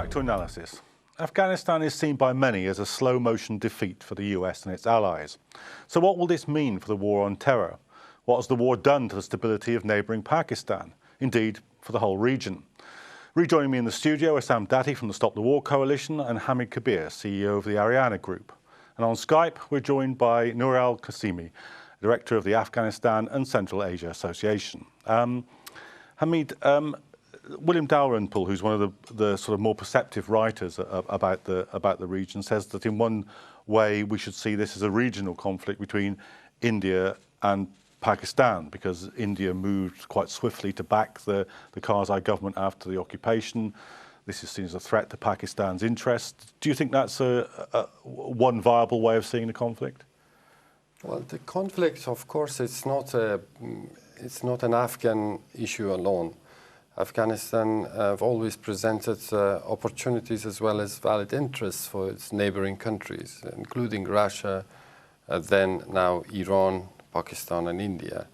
back to analysis. Afghanistan is seen by many as a slow-motion defeat for the US and its allies. So what will this mean for the war on terror? What has the war done to the stability of neighbouring Pakistan? Indeed, for the whole region. Rejoining me in the studio are Sam Dathi from the Stop the War Coalition and Hamid Kabir, CEO of the Ariana Group. And on Skype, we're joined by Nooral Qasimi, Director of the Afghanistan and Central Asia Association. Hamid, William Dalrymple, who's one of the sort of more perceptive writers about the region, says that in one way we should see this as a regional conflict between India and Pakistan, because India moved quite swiftly to back the Karzai government after the occupation. This is seen as a threat to Pakistan's interests. Do you think that's one viable way of seeing the conflict? Well, the conflict, of course, it's not an Afghan issue alone. Afghanistan have always presented opportunities as well as valid interests for its neighboring countries, including Russia, then now Iran, Pakistan and India.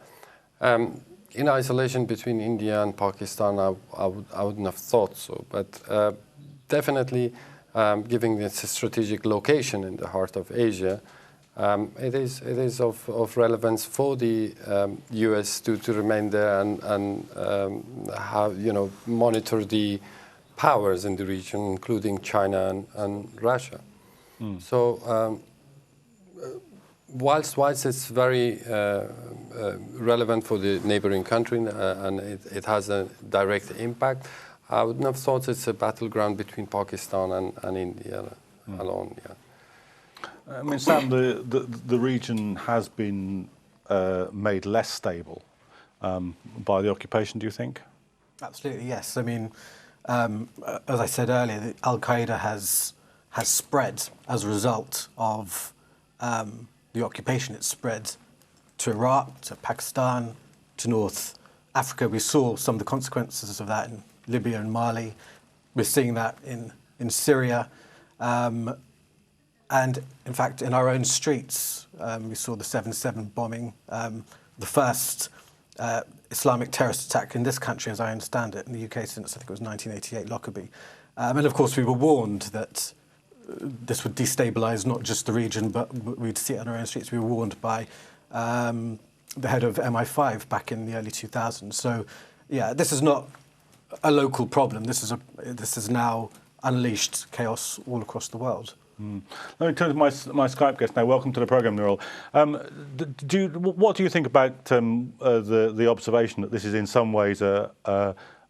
In isolation between India and Pakistan, I wouldn't have thought so, but definitely given its strategic location in the heart of Asia, it is of relevance for the US to remain there and monitor the powers in the region, including China and Russia. So whilst it's very relevant for the neighboring country and it has a direct impact, I wouldn't have thought it's a battleground between Pakistan and India alone. Yeah. I mean, Sam, the region has been made less stable by the occupation, do you think? Absolutely, yes. I mean, as I said earlier, Al-Qaeda has spread as a result of the occupation. It's spread to Iraq, to Pakistan, to North Africa. We saw some of the consequences of that in Libya and Mali. We're seeing that in Syria. And in fact, in our own streets, we saw the 7/7 bombing, the first Islamic terrorist attack in this country, as I understand it, in the UK since I think it was 1988, Lockerbie. And of course, we were warned that this would destabilise not just the region, but we'd see it on our own streets. We were warned by the head of MI5 back in the early 2000s. So, yeah, this is not a local problem. This is now unleashed chaos all across the world. Let me turn to my Skype guest now. Welcome to the programme, Nooral. What do you think about the observation that this is in some ways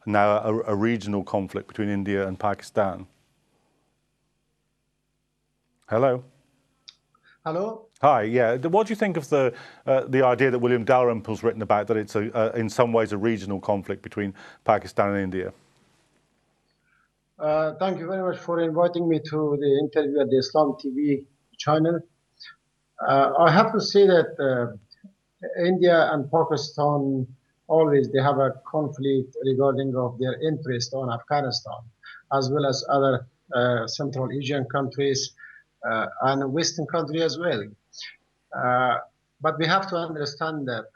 now a regional conflict between India and Pakistan? Hello? Hello? Hi, yeah. What do you think of the idea that William Dalrymple's written about, that it's in some ways a regional conflict between Pakistan and India? Thank you very much for inviting me to the interview at the Islam TV channel. I have to say that India and Pakistan they have a conflict regarding of their interest on Afghanistan, as well as other Central Asian countries and Western countries as well. But we have to understand that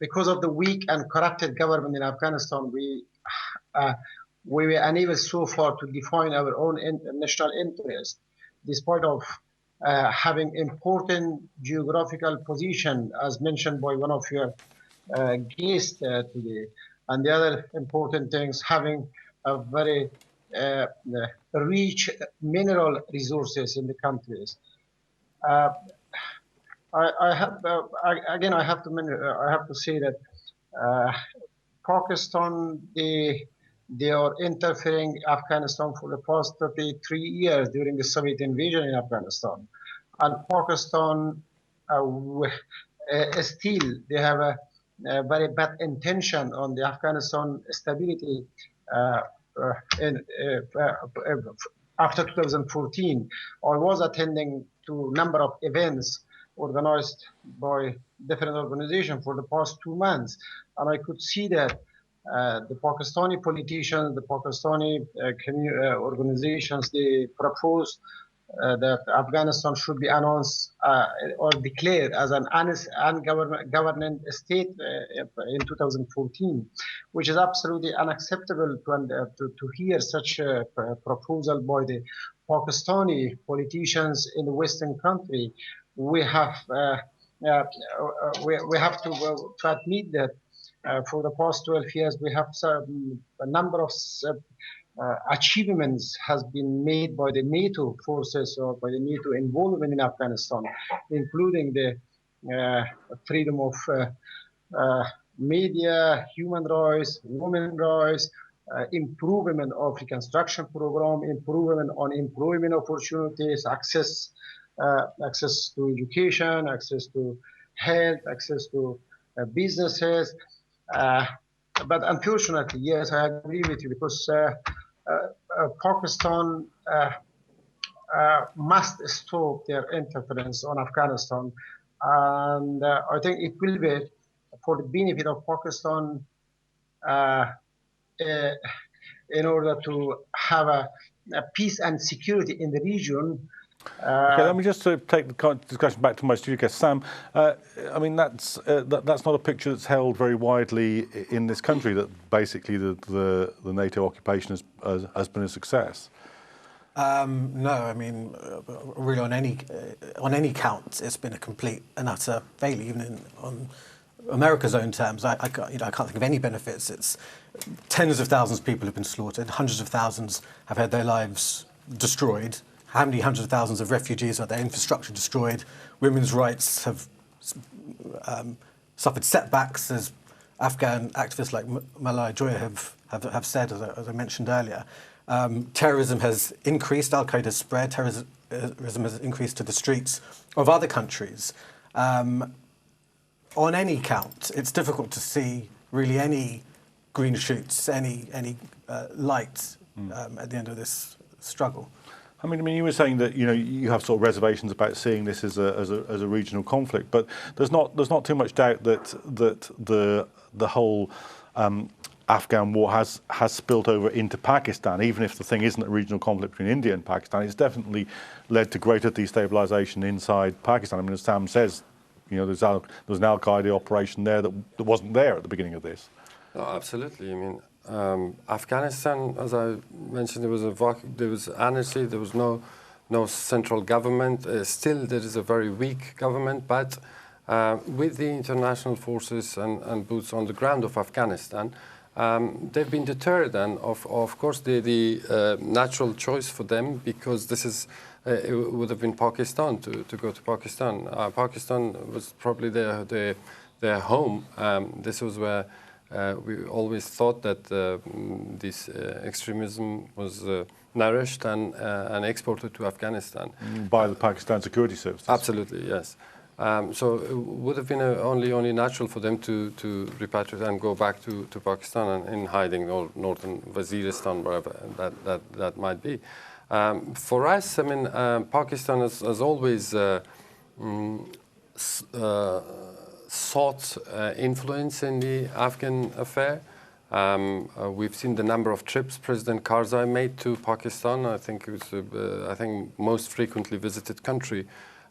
because of the weak and corrupted government in Afghanistan, we were unable so far to define our own national interest, despite of having important geographical position, as mentioned by one of your guests today. And the other important things, having a very rich mineral resources in the countries. I have to say that Pakistan, they are interfering Afghanistan for the past 33 years during the Soviet invasion in Afghanistan. And Pakistan still, they have a very bad intention on the Afghanistan stability after 2014. I was attending to a number of events organized by different organizations for the past 2 months. And I could see that the Pakistani politicians, the Pakistani organizations, they propose that Afghanistan should be announced or declared as an ungoverned state in 2014, which is absolutely unacceptable to hear such a proposal by the Pakistani politicians in the Western country. We have we have to admit that for the past 12 years we have a number of achievements has been made by the NATO forces or by the NATO involvement in Afghanistan, including the freedom of media, human rights, women rights, improvement of reconstruction program, improvement on employment opportunities, access to education, access to health, access to businesses. But unfortunately, yes, I agree with you, because Pakistan must stop their interference on Afghanistan, and I think it will be for the benefit of Pakistan in order to have a peace and security in the region. Okay, let me just take the discussion back to my studio guest, Sam. I mean, that's not a picture that's held very widely in this country, that basically the NATO occupation has been a success. No, I mean, really on any count, it's been a complete and utter failure. Even on America's own terms, I can't think of any benefits. It's tens of thousands of people have been slaughtered, hundreds of thousands have had their lives destroyed. How many hundreds of thousands of refugees are their infrastructure destroyed? Women's rights have suffered setbacks, as Afghan activists like Malai Joya have said, as I mentioned earlier. Terrorism has increased, Al-Qaeda has spread, terrorism has increased to the streets of other countries. On any count, it's difficult to see really any green shoots, any light at the end of this struggle. I mean, you were saying that you have sort of reservations about seeing this as a regional conflict, but there's not too much doubt that the whole Afghan war has spilt over into Pakistan. Even if the thing isn't a regional conflict between India and Pakistan, it's definitely led to greater destabilisation inside Pakistan. I mean, as Sam says, there's an Al-Qaeda operation there that wasn't there at the beginning of this. No, absolutely. I mean, Afghanistan, as I mentioned, there was anarchy. There was no central government. Still, there is a very weak government. But with the international forces and boots on the ground of Afghanistan, they've been deterred. And of course, the natural choice for them, because this is it would have been Pakistan to go to Pakistan. Pakistan was probably their home. This was where. We always thought that this extremism was nourished and exported to Afghanistan. By the Pakistan security services. Absolutely, yes. So it would have been only natural for them to repatriate and go back to Pakistan and in hiding, or northern Waziristan, wherever that might be. For us, I mean, Pakistan has always sought influence in the Afghan affair. We've seen the number of trips President Karzai made to Pakistan. I think it was most frequently visited country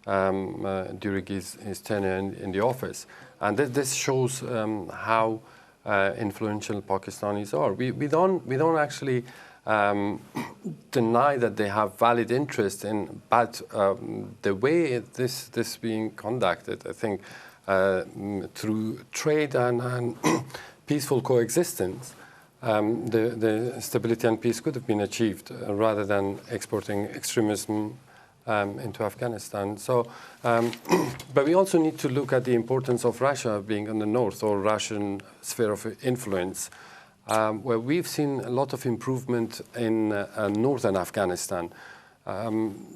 during his tenure in the office. And this shows how influential Pakistanis are. We don't actually deny that they have valid interest in, but the way this being conducted, I think. Through trade and peaceful coexistence, the stability and peace could have been achieved rather than exporting extremism into Afghanistan. So, but we also need to look at the importance of Russia being in the north, or Russian sphere of influence, where we've seen a lot of improvement in northern Afghanistan.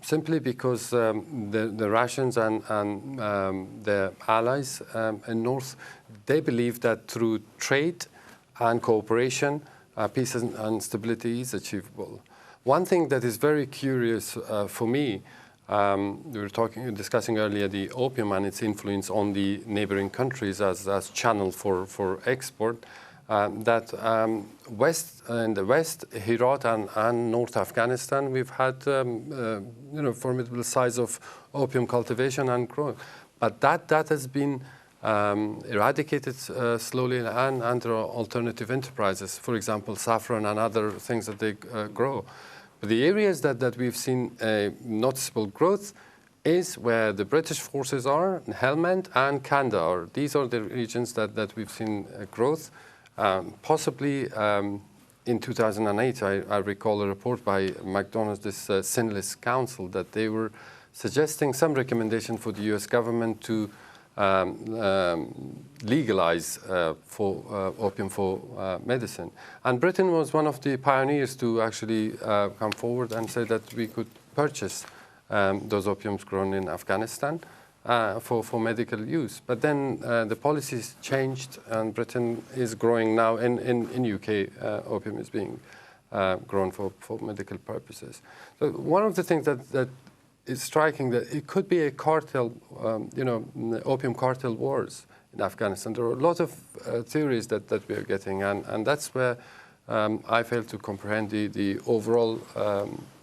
Simply because the Russians and their allies in North, they believe that through trade and cooperation, peace and stability is achievable. One thing that is very curious for me, we were discussing earlier the opium and its influence on the neighboring countries as channel for export. that in the West, Herat and North Afghanistan, we've had formidable size of opium cultivation and growth, but that has been eradicated slowly and under alternative enterprises, for example, saffron and other things that they grow. But the areas that we've seen a noticeable growth is where the British forces are, Helmand and Kandahar. These are the regions that we've seen growth. Possibly in 2008, I recall a report by McDonald's, this Sinless Council, that they were suggesting some recommendation for the US government to legalize opium for medicine. And Britain was one of the pioneers to actually come forward and say that we could purchase those opiums grown in Afghanistan for medical use. But then the policies changed, and Britain is growing now, in UK, opium is being grown for medical purposes. So one of the things that is striking, that it could be a cartel, opium cartel wars in Afghanistan. There are a lot of theories that we are getting, and that's where I fail to comprehend the overall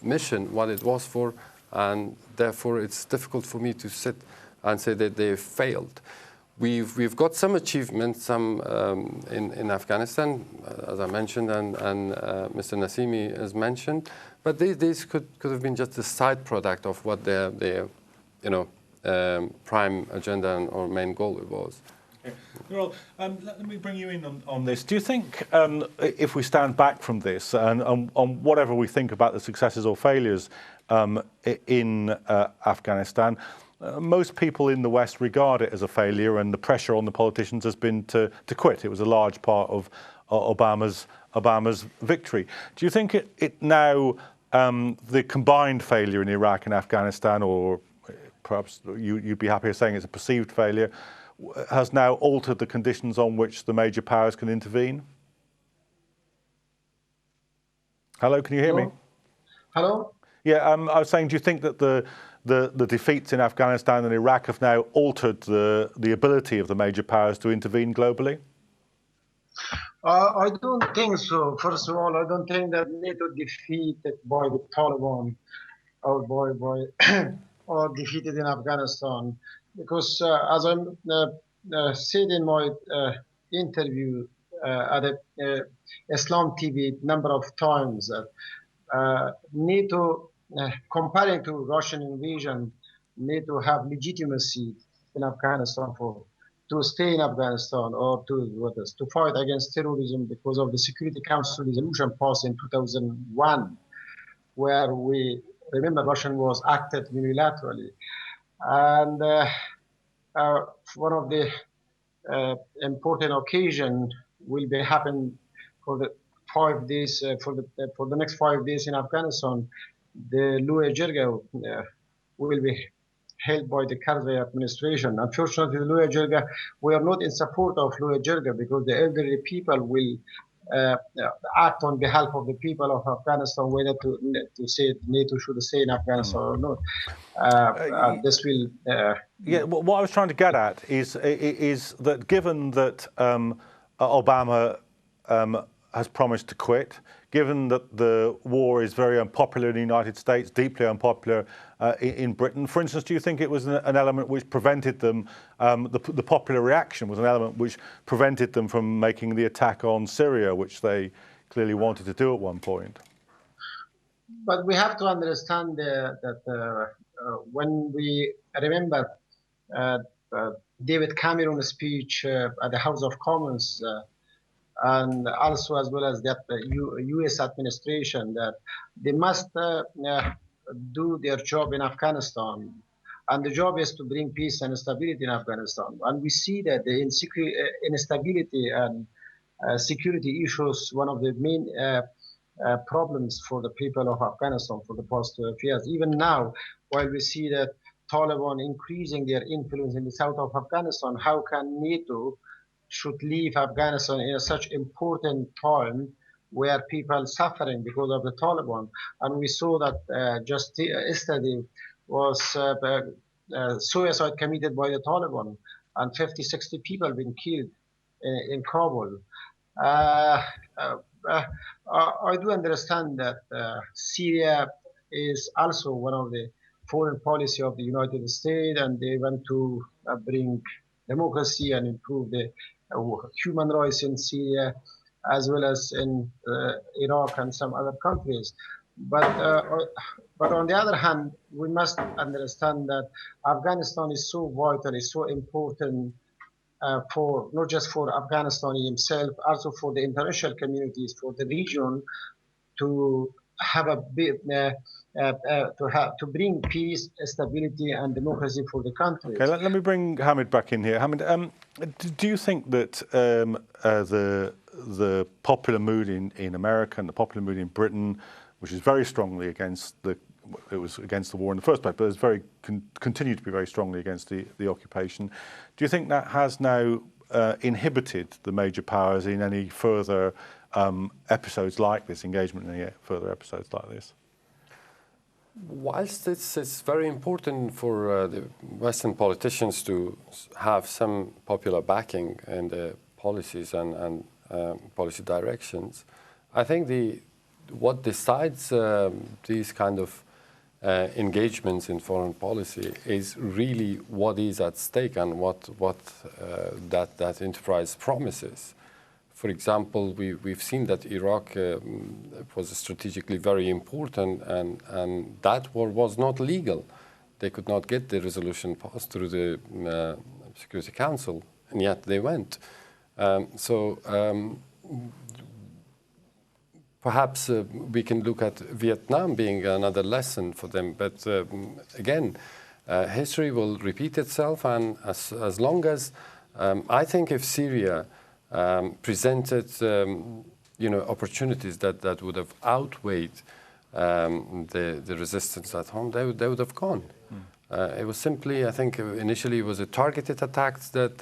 mission, what it was for, and therefore it's difficult for me to sit and say that they failed. We've got some achievements, some in Afghanistan, as I mentioned, and Mr. Qasimi has mentioned, but these could have been just a side product of what their prime agenda or main goal was. Okay. Nooral, let me bring you in on this. Do you think, if we stand back from this, and on whatever we think about the successes or failures in Afghanistan, most people in the West regard it as a failure, and the pressure on the politicians has been to quit. It was a large part of Obama's victory. Do you think it now, the combined failure in Iraq and Afghanistan, or perhaps you'd be happier saying it's a perceived failure, has now altered the conditions on which the major powers can intervene? Hello, can you hear me? Hello? Yeah, I was saying, do you think that the defeats in Afghanistan and Iraq have now altered the ability of the major powers to intervene globally? I don't think so. First of all, I don't think that NATO defeated by the Taliban or or defeated in Afghanistan, because as I said in my interview at Islam TV number of times, NATO, comparing to Russian invasion, NATO have legitimacy in Afghanistan to stay in Afghanistan or to fight against terrorism because of the Security Council resolution passed in 2001, where we remember Russian was acted unilaterally, and one of the important occasion will be happen for the 5 days for the next 5 days in Afghanistan. The Louis Jirga will be held by the Karzai administration. Unfortunately, Louis Jirga, we are not in support of Louis Jirga, because the elderly people will act on behalf of the people of Afghanistan, whether to say NATO should stay in Afghanistan or not. This will. Yeah, what I was trying to get at is that given that Obama has promised to quit, given that the war is very unpopular in the United States, deeply unpopular in Britain, for instance, do you think it was an element which prevented them, the popular reaction was an element which prevented them from making the attack on Syria, which they clearly wanted to do at one point? But we have to understand that when we remember David Cameron's speech at the House of Commons, and also as well as that U.S. administration, that they must do their job in Afghanistan, and the job is to bring peace and stability in Afghanistan. And we see that the instability and security issues, one of the main problems for the people of Afghanistan for the past 12 years. Even now, while we see that Taliban increasing their influence in the south of Afghanistan, how can NATO should leave Afghanistan in such important time where people are suffering because of the Taliban? And we saw that just yesterday was suicide committed by the Taliban, and 50, 60 people been killed in Kabul. Uh, uh, uh, I do understand that Syria is also one of the foreign policy of the United States, and they want to bring democracy and improve the human rights in Syria, as well as in Iraq and some other countries. But on the other hand, we must understand that Afghanistan is so vital, is so important for not just for Afghanistan himself, also for the international communities, for the region, to have a bit to bring peace, stability, and democracy for the country. Okay, let me bring Hamid back in here. Hamid, do you think that the popular mood in America and the popular mood in Britain, which is very strongly against it was against the war in the first place, but it's continued to be very strongly against the occupation. Do you think that has now inhibited the major powers in any further episodes like this, engagement in any further episodes like this? Whilst it's very important for the Western politicians to have some popular backing in the policies and policy directions, I think what decides these kind of engagements in foreign policy is really what is at stake and what that enterprise promises. For example, we've seen that Iraq was strategically very important, and that war was not legal. They could not get the resolution passed through the Security Council, and yet they went. Perhaps we can look at Vietnam being another lesson for them. But again, history will repeat itself, and as long as I think if Syria presented opportunities that would have outweighed the resistance at home, they would have gone. It was simply, I think, initially it was a targeted attack that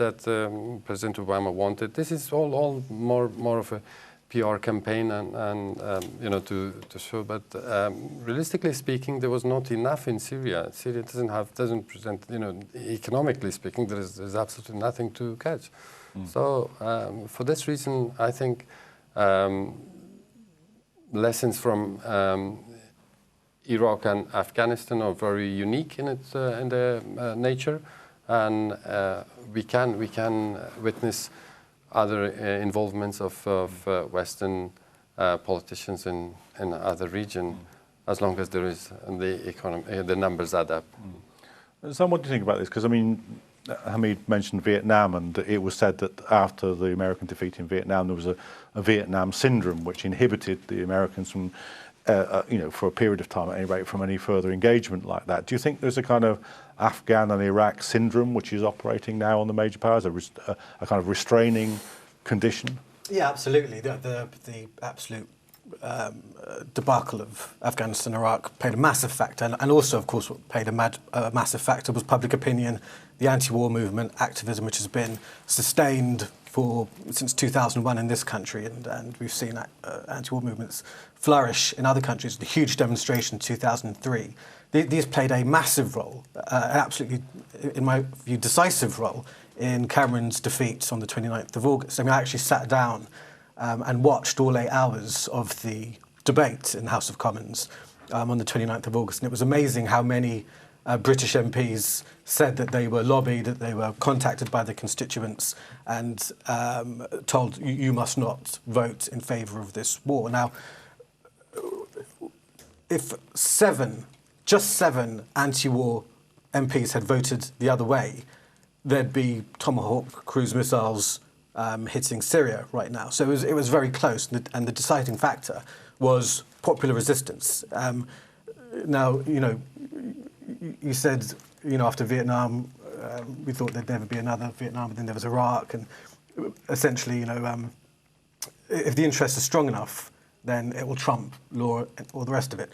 President Obama wanted. This is all more of a PR campaign and to show, but realistically speaking, there was not enough in Syria. Syria doesn't present, economically speaking, there's absolutely nothing to catch. So for this reason, I think lessons from Iraq and Afghanistan are very unique in their nature, and we can witness other involvements of Western politicians in other region, as long as there is the numbers add up. Sam, what do you think about this? Because I mean, Hamid mentioned Vietnam, and it was said that after the American defeat in Vietnam, there was a Vietnam syndrome which inhibited the Americans from, for a period of time at any rate, from any further engagement like that. Do you think there's a kind of Afghan and Iraq syndrome which is operating now on the major powers, a kind of restraining condition? Yeah, absolutely. The absolute debacle of Afghanistan and Iraq played a massive factor, and also, of course, what played a massive factor was public opinion, the anti-war movement, activism, which has been sustained since 2001 in this country, and we've seen anti-war movements flourish in other countries. The huge demonstration in 2003. These played a massive role, an absolutely, in my view, decisive role in Cameron's defeat on the 29th of August. I mean, I actually sat down and watched all 8 hours of the debate in the House of Commons on the 29th of August, and it was amazing how many British MPs said that they were lobbied, that they were contacted by their constituents and told, you must not vote in favour of this war. Now, if just seven anti-war MPs had voted the other way, there'd be Tomahawk cruise missiles hitting Syria right now. So it was very close, and the deciding factor was popular resistance. Now, you said, after Vietnam, we thought there'd never be another Vietnam, but then there was Iraq, and essentially, if the interests are strong enough, then it will trump law and all the rest of it.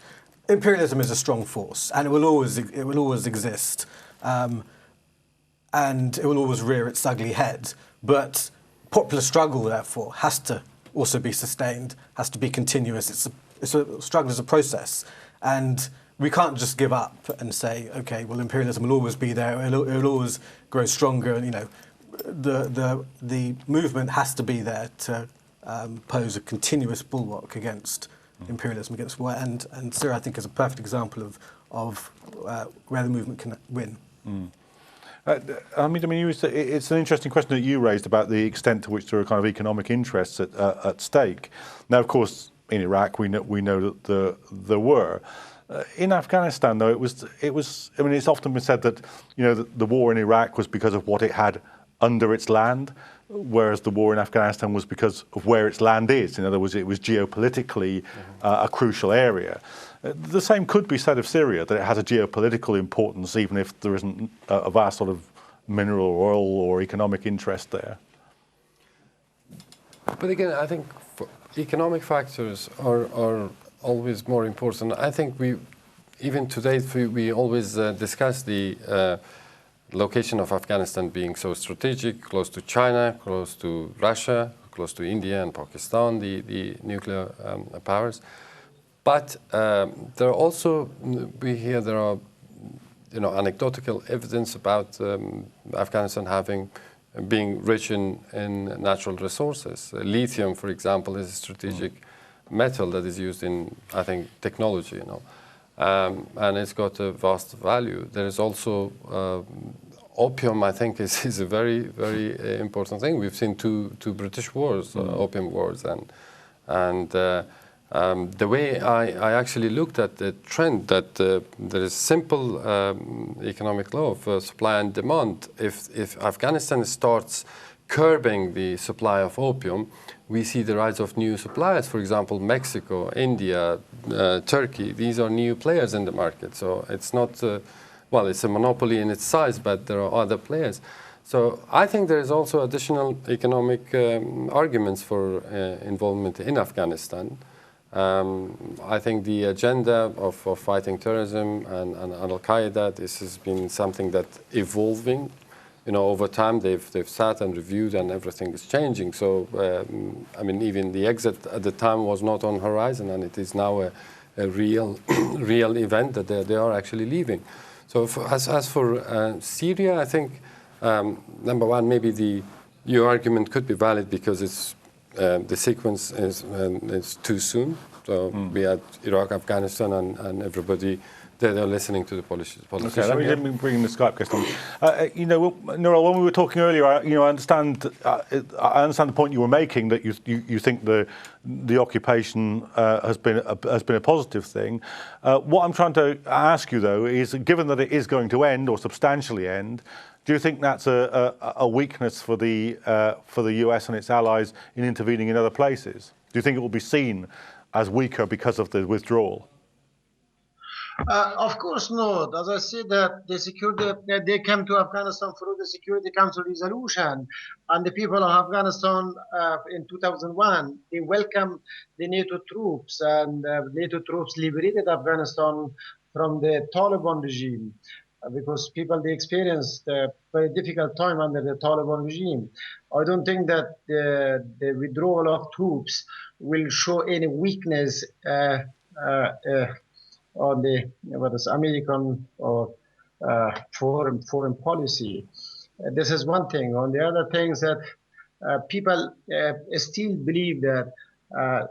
Imperialism is a strong force, and it will always exist, and it will always rear its ugly head. But popular struggle, therefore, has to also be sustained, has to be continuous. It's a struggle is a process, and we can't just give up and say, okay, well, imperialism will always be there. It'll always grow stronger. And the movement has to be there to pose a continuous bulwark against imperialism, against war. And Syria, I think, is a perfect example of where the movement can win. It's an interesting question that you raised about the extent to which there are kind of economic interests at stake. Now, of course, in Iraq, we know that there were. In Afghanistan, though, it was. I mean, it's often been said that the war in Iraq was because of what it had under its land, whereas the war in Afghanistan was because of where its land is. In other words, it was geopolitically a crucial area. The same could be said of Syria, that it has a geopolitical importance, even if there isn't a vast sort of mineral, oil, or economic interest there. But again, I think economic factors are always more important. I think even today, we always discuss the location of Afghanistan being so strategic, close to China, close to Russia, close to India and Pakistan, the nuclear powers. But there are also, we hear there are, anecdotal evidence about Afghanistan being rich in natural resources. Lithium, for example, is a strategic metal that is used in, I think, technology, and it's got a vast value. There is also opium, I think, is a very, very important thing. We've seen two British wars, opium wars, and the way I actually looked at the trend that there is simple economic law of supply and demand. If Afghanistan starts curbing the supply of opium, we see the rise of new suppliers. For example, Mexico, India, Turkey. These are new players in the market. So it's not, it's a monopoly in its size, but there are other players. So I think there is also additional economic arguments for involvement in Afghanistan. I think the agenda of fighting terrorism and Al-Qaeda, this has been something that evolving. Over time they've sat and reviewed, and everything is changing. So, even the exit at the time was not on horizon, and it is now a real event that they are actually leaving. So, as for Syria, I think number one, maybe your argument could be valid because it's the sequence is too soon. So we had Iraq, Afghanistan, and everybody. They're listening to the politicians. Okay, let me bring in the Skype guest on. Nooral, when we were talking earlier, I understand the point you were making, that you think the occupation has been a positive thing. What I'm trying to ask you, though, is given that it is going to end or substantially end, do you think that's a weakness for the US and its allies in intervening in other places? Do you think it will be seen as weaker because of the withdrawal? Of course not. As I said, that they came to Afghanistan through the Security Council resolution, and the people of Afghanistan in 2001, they welcomed the NATO troops, and NATO troops liberated Afghanistan from the Taliban regime, because they experienced a very difficult time under the Taliban regime. I don't think that the withdrawal of troops will show any weakness on the American or foreign policy. This is one thing. On the other things that people still believe that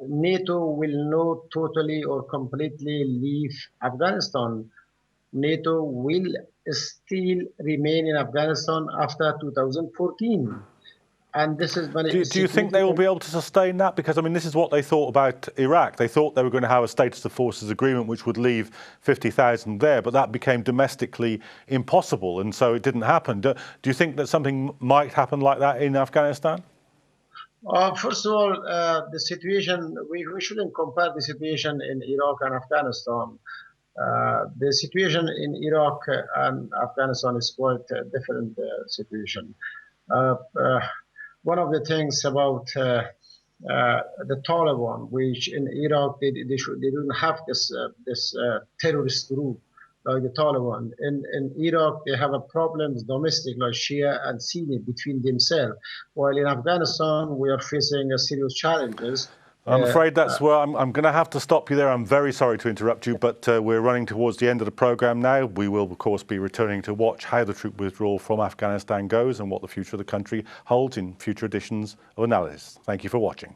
NATO will not totally or completely leave Afghanistan. NATO will still remain in Afghanistan after 2014. And this is when do you think they will be able to sustain that? Because, this is what they thought about Iraq. They thought they were going to have a status of forces agreement which would leave 50,000 there, but that became domestically impossible, and so it didn't happen. Do you think that something might happen like that in Afghanistan? First of all, the situation, we shouldn't compare the situation in Iraq and Afghanistan. The situation in Iraq and Afghanistan is quite a different situation. One of the things about the Taliban, which in Iraq they don't have this terrorist group like the Taliban. In Iraq they have a problems domestic like Shia and Sunni between themselves, while in Afghanistan we are facing serious challenges. I'm afraid that's where I'm going to have to stop you there. I'm very sorry to interrupt you, but we're running towards the end of the programme now. We will, of course, be returning to watch how the troop withdrawal from Afghanistan goes and what the future of the country holds in future editions of Analysis. Thank you for watching.